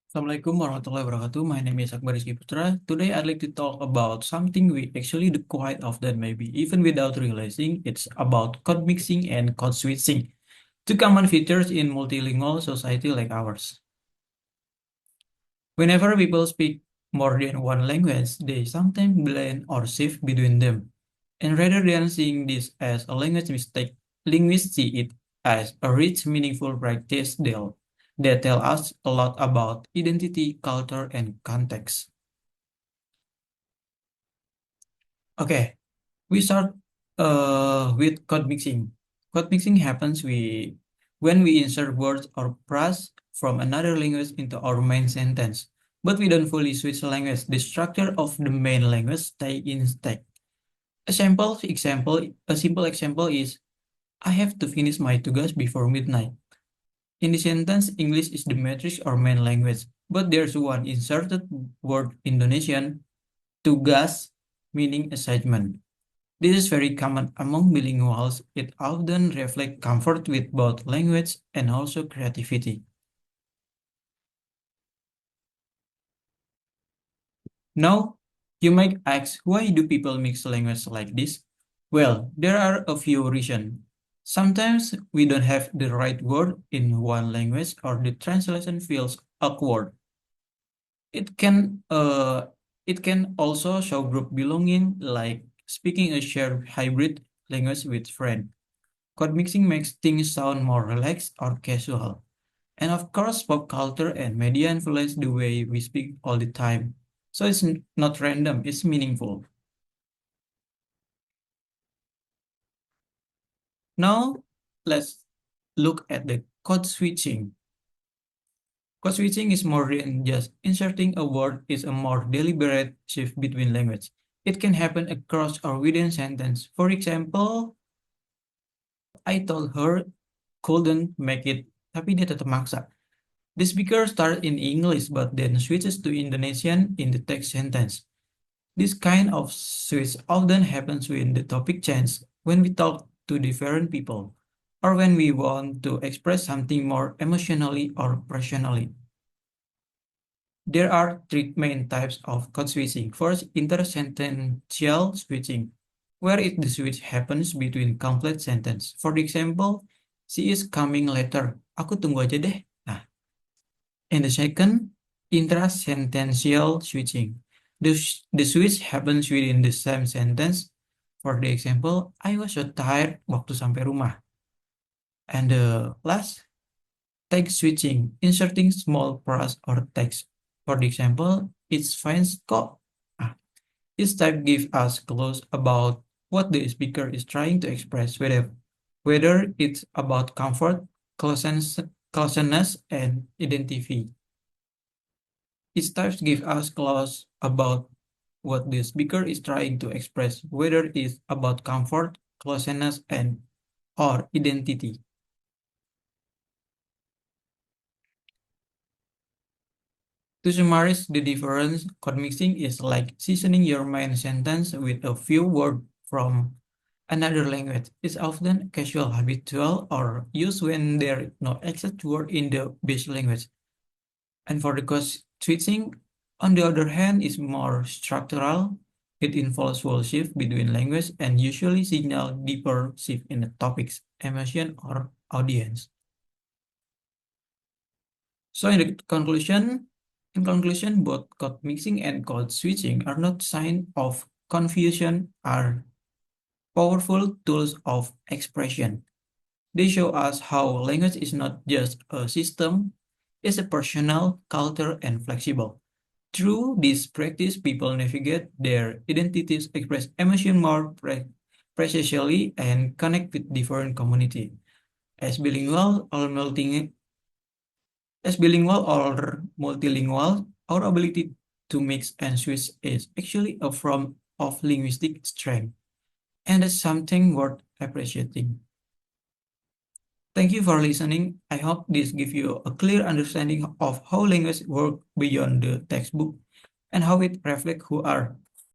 Assalamualaikum warahmatullahi wabarakatuh. My name is Akbar Rizky Putra. Today I'd like to talk about something we actually do quite often, maybe even without realizing. It's about code mixing and code switching, two common features in multilingual society like ours. Whenever people speak more than one language, they sometimes blend or shift between them. And rather than seeing this as a language mistake, linguists see it as a rich, meaningful practice that tell us a lot about identity, culture, and context. Okay, we start with code mixing. Code mixing happens when we insert words or phrase from another language into our main sentence, but we don't fully switch language. The structure of the main language stay intact. A simple example is, I have to finish my tugas before midnight. In the sentence, English is the matrix or main language, but there's one inserted word Indonesian, tugas, meaning assignment. This is very common among bilinguals. It often reflects comfort with both language and also creativity. Now, you might ask, why do people mix language like this? Well, there are a few reasons. Sometimes we don't have the right word in one language or the translation feels awkward. It can uh, it can also show group belonging, like speaking a shared hybrid language with friends. Code mixing makes things sound more relaxed or casual. And of course, pop culture and media influence the way we speak all the time. So it's not random, it's meaningful. Now, let's look at the code switching. Code switching is more than just inserting a word, it's a more deliberate shift between language. It can happen across or within sentence. For example, I told her couldn't make it, tapi dia tetap maksa. The speaker starts in English but then switches to Indonesian in the text sentence. This kind of switch often happens when the topic changes, when we talk to different people, or when we want to express something more emotionally or personally. There are three main types of code switching. First, intersentential switching, where the switch happens between complete sentence. For example, she is coming later. Aku tunggu aja deh. Nah, and the second, intrasentential switching. The switch happens within the same sentence. For the example, I was so tired waktu sampai rumah. And the last, text switching, inserting small phrase or text. For the example, it's fine kok. Ah, this type gives us clues about what the speaker is trying to express, whether it's about comfort, closeness, and identity. Each type gives us clues about what the speaker is trying to express, whether it's about comfort, closeness, and or identity. To summarize the difference, code mixing is like seasoning your main sentence with a few words from another language. It's often casual, habitual, or used when there is no exact word in the base language. And for the code switching, on the other hand, is more structural. It involves full shift between language and usually signal deeper shift in the topics, emotion, or audience. So in conclusion, both code mixing and code switching are not sign of confusion, are powerful tools of expression. They show us how language is not just a system, it's a personal, culture, and flexible. Through this practice, people navigate their identities, express emotion more precisely, and connect with different community. As bilingual or multi as bilingual or multilingual, our ability to mix and switch is actually a form of linguistic strength, and it's something worth appreciating. Thank you for listening. I hope this gives you a clear understanding of how language works beyond the textbook and how it reflects who are